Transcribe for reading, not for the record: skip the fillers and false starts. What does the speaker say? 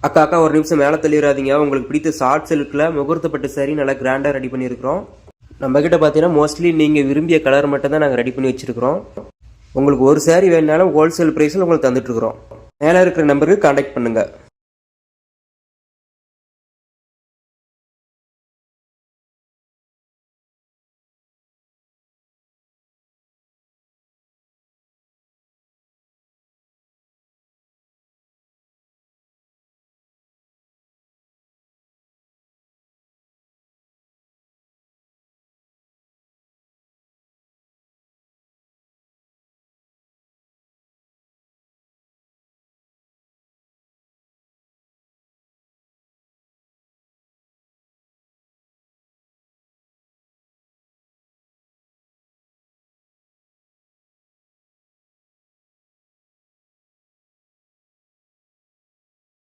அக்கா அக்கா ஒரு நிமிஷம் மேலே தள்ளிடாதீங்க. உங்களுக்கு பிடித்த ஷார்ட் சில்கில் முகூர்த்தப்பட்டு சாரி நல்லா கிராண்டாக ரெடி பண்ணியிருக்கிறோம். நம்மக்கிட்ட பார்த்தீங்கன்னா மோஸ்ட்லி நீங்கள் விரும்பிய கலர் மட்டும் தான் நாங்கள் ரெடி பண்ணி வச்சுருக்கிறோம். உங்களுக்கு ஒரு சாரி வேணுனாலும் ஹோல்சேல் ப்ரைஸில் உங்களுக்கு தந்துட்டுருக்குறோம். மேலே இருக்கிற நம்பருக்கு கான்டாக்ட் பண்ணுங்கள்.